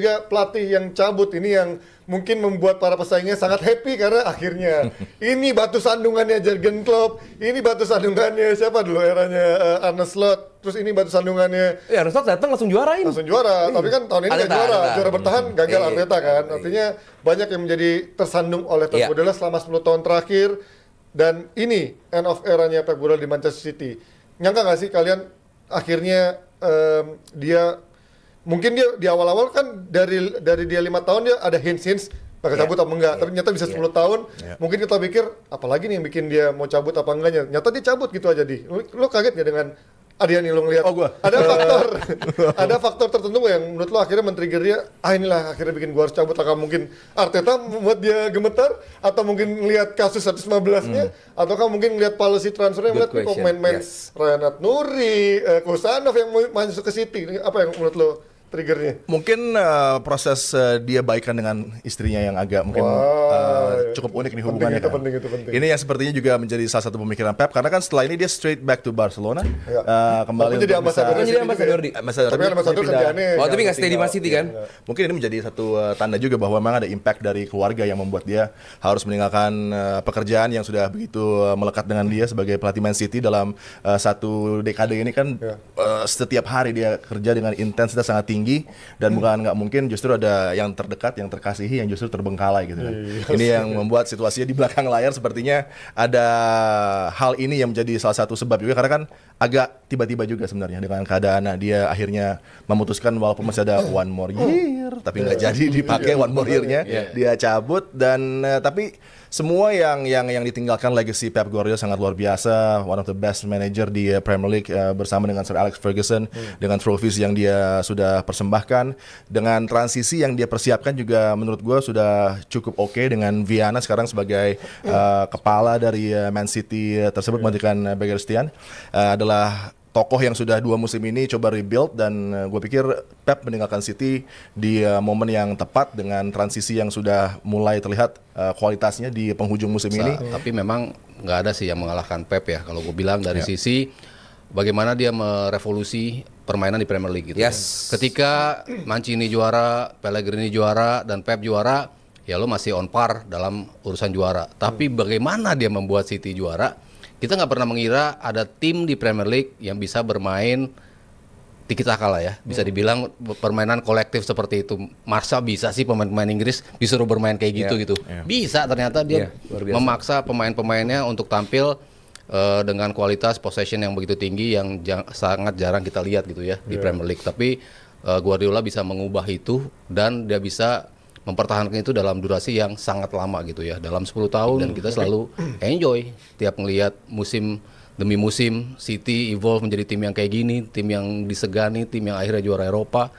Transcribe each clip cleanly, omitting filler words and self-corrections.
juga pelatih yang cabut ini yang mungkin membuat para pesaingnya sangat happy karena akhirnya ini batu sandungannya Jurgen Klopp, ini batu sandungannya siapa dulu eranya Arne Slot, terus ini batu sandungannya Arne Slot datang langsung juarain. Langsung juara, tapi kan tahun ini nggak juara bertahan gagal Arteta kan. Artinya banyak yang menjadi tersandung oleh Pep Guardiola selama 10 tahun terakhir dan ini end of era-nya Pep Guardiola di Manchester City. Nyangka nggak sih kalian akhirnya dia mungkin dia di awal-awal kan dari dia 5 tahun dia ada hints bakal cabut apa enggak, tapi ternyata bisa 10 tahun. Mungkin kita pikir apalagi nih yang bikin dia mau cabut apa enggaknya. Nyata dia cabut gitu aja Lo kaget nggak dengan Adian yang lo ngeliat? Ada faktor tertentu yang menurut lo akhirnya men-trigger dia, inilah akhirnya bikin gua harus cabut. Apakah mungkin Arteta membuat dia gemetar, atau mungkin ngeliat kasus 115-nya, ataukah mungkin ngeliat policy transfernya, melihat pemain-pemain Ryan Nuri, Kusanov yang mau masuk ke City. Apa yang menurut lo triggernya? Mungkin proses dia baikan dengan istrinya yang agak mungkin cukup unik nih hubungannya. Itu penting. Ini yang sepertinya juga menjadi salah satu pemikiran Pep karena kan setelah ini dia straight back to Barcelona, jadi kembali untuk ambasador di tapi ambasador kerjaannya. Tapi nggak stay di Man City kan? Mungkin ini menjadi satu tanda juga bahwa memang ada impact dari keluarga yang membuat dia harus meninggalkan pekerjaan yang sudah begitu melekat dengan dia sebagai pelatih Man City dalam satu dekade ini kan. Setiap hari dia kerja dengan intensitas sangat tinggi. Dan bukan nggak mungkin justru ada yang terdekat, yang terkasihi, yang justru terbengkalai gitu kan. Ini yang membuat situasinya di belakang layar sepertinya ada hal ini yang menjadi salah satu sebab juga karena kan agak tiba-tiba juga sebenarnya dengan keadaan dia akhirnya memutuskan walaupun masih ada one more year tapi nggak jadi dipakai one more year-nya dia cabut dan tapi semua yang ditinggalkan legacy Pep Guardiola sangat luar biasa, one of the best manager di Premier League bersama dengan Sir Alex Ferguson dengan trophies yang dia sudah persembahkan, dengan transisi yang dia persiapkan juga menurut gue sudah cukup oke dengan Viana sekarang sebagai kepala dari Man City tersebut menggantikan Begiristain adalah tokoh yang sudah 2 musim ini coba rebuild dan gue pikir Pep meninggalkan City di momen yang tepat dengan transisi yang sudah mulai terlihat kualitasnya di penghujung musim ini. Tapi memang nggak ada sih yang mengalahkan Pep ya kalau gue bilang dari sisi bagaimana dia merevolusi permainan di Premier League gitu. Ketika Mancini juara, Pellegrini juara dan Pep juara, ya lo masih on par dalam urusan juara. Tapi bagaimana dia membuat City juara? Kita nggak pernah mengira ada tim di Premier League yang bisa bermain tiki-taka lah ya. Bisa dibilang permainan kolektif seperti itu. Masa bisa sih pemain-pemain Inggris disuruh bermain kayak gitu. Bisa, ternyata dia memaksa pemain-pemainnya untuk tampil dengan kualitas possession yang begitu tinggi yang sangat jarang kita lihat gitu ya di Premier League. Tapi Guardiola bisa mengubah itu dan dia bisa mempertahankan itu dalam durasi yang sangat lama gitu ya, dalam 10 tahun. Dan kita selalu enjoy tiap ngelihat musim demi musim City evolve menjadi tim yang kayak gini, tim yang disegani, tim yang akhirnya juara Eropa.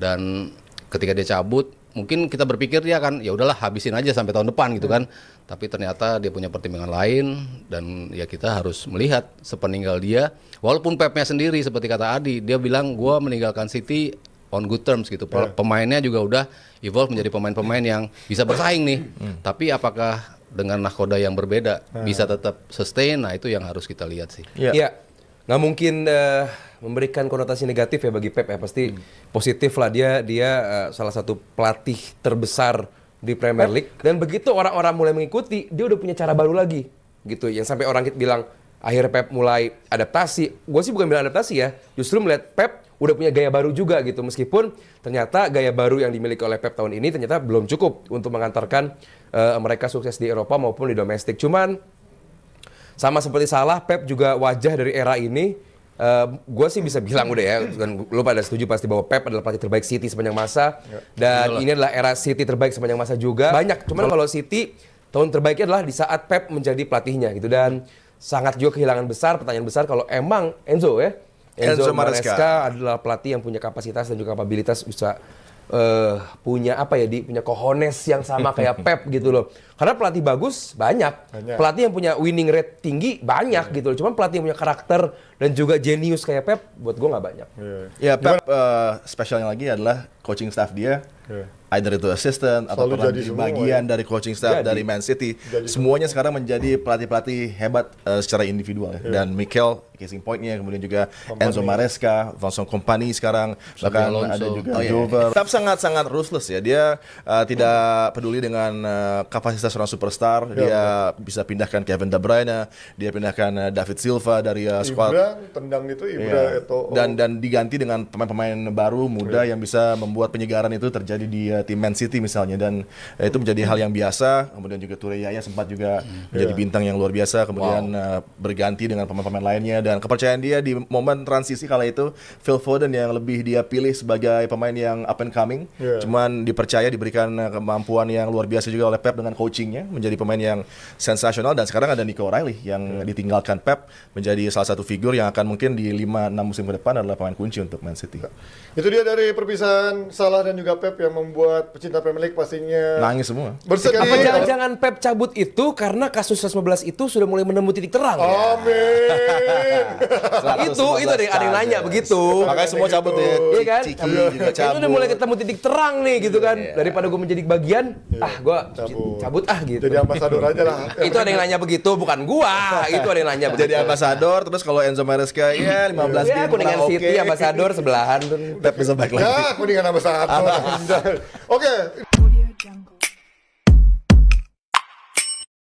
Dan ketika dia cabut, mungkin kita berpikir dia kan ya udahlah habisin aja sampai tahun depan gitu kan. Tapi ternyata dia punya pertimbangan lain dan ya kita harus melihat sepeninggal dia. Walaupun Pepnya sendiri seperti kata Adi, dia bilang gua meninggalkan City on good terms gitu. Pemainnya juga udah evolve menjadi pemain-pemain yang bisa bersaing nih. Tapi apakah dengan nahkoda yang berbeda bisa tetap sustain? Nah itu yang harus kita lihat sih. Iya, nggak mungkin memberikan konotasi negatif ya bagi Pep ya. Pasti positif lah, dia salah satu pelatih terbesar di Premier League. Dan begitu orang-orang mulai mengikuti, dia udah punya cara baru lagi gitu. Yang sampai orang bilang akhirnya Pep mulai adaptasi. Gue sih bukan bilang adaptasi ya, justru melihat Pep udah punya gaya baru juga gitu. Meskipun ternyata gaya baru yang dimiliki oleh Pep tahun ini ternyata belum cukup untuk mengantarkan mereka sukses di Eropa maupun di domestik. Cuman sama seperti Salah, Pep juga wajah dari era ini. Gue sih bisa bilang udah ya, dan lu pada setuju pasti bahwa Pep adalah pelatih terbaik City sepanjang masa. Dan ini adalah era City terbaik sepanjang masa juga. Banyak, cuman kalau City tahun terbaiknya adalah di saat Pep menjadi pelatihnya gitu. Dan sangat juga kehilangan besar, pertanyaan besar kalau emang Enzo Maresca adalah pelatih yang punya kapasitas dan juga kapabilitas bisa punya punya cojones yang sama kayak Pep gitu loh. Karena pelatih bagus banyak. Pelatih yang punya winning rate tinggi banyak gitu loh. Cuman pelatih yang punya karakter dan juga jenius kayak Pep buat gue nggak banyak. Ya Pep spesialnya lagi adalah coaching staff dia either itu assistant atau Selalu pernah jadi di semua, bagian dari coaching staff dari Man City. Semuanya sekarang menjadi pelatih-pelatih hebat secara individual ya. Dan Mikel casing point-nya, kemudian juga Enzo Maresca, Vincent Kompany sekarang, bahkan Alonso. ada juga Dover. Tetap sangat-sangat ruthless ya. Dia tidak peduli dengan kapasitas seorang superstar. Dia bisa pindahkan Kevin De Bruyne, dia pindahkan David Silva dari squad. Ibra, tendang itu Ibra Eto'o. Dan diganti dengan pemain-pemain baru muda yang bisa membuat penyegaran itu terjadi di tim Man City misalnya, dan itu menjadi hal yang biasa. Kemudian juga Toure Yaya sempat juga menjadi bintang yang luar biasa, kemudian berganti dengan pemain-pemain lainnya, dan kepercayaan dia di momen transisi kala itu Phil Foden yang lebih dia pilih sebagai pemain yang up and coming, cuman dipercaya, diberikan kemampuan yang luar biasa juga oleh Pep dengan coachingnya, menjadi pemain yang sensasional. Dan sekarang ada Nico O'Reilly yang ditinggalkan Pep menjadi salah satu figur yang akan mungkin di 5-6 musim ke depan adalah pemain kunci untuk Man City. Itu dia dari perpisahan Salah dan juga Pep yang membuat pecinta Premier League pastinya Nangis semua. bersedih. Apa jangan-jangan Pep cabut itu karena kasus 115 itu sudah mulai menemu titik terang? Ya? Amin. Itu ada yang nanya begitu. Makanya semua cabut ya. Iya kan? Ciki juga Itu cabut. udah mulai ketemu titik terang nih gitu kan. Daripada gue menjadi bagian, gue cabut gitu. Jadi ambasador aja lah. Itu ada yang nanya begitu, bukan gua. Itu ada yang nanya begitu. Jadi ambasador, terus kalau Enzo Maresca ya 15 Ya, game Kuningan kurang City, oke. ambasador sebelahan tuh. Pep bisa baik lagi. Ya, kuningan ambasador. Oke,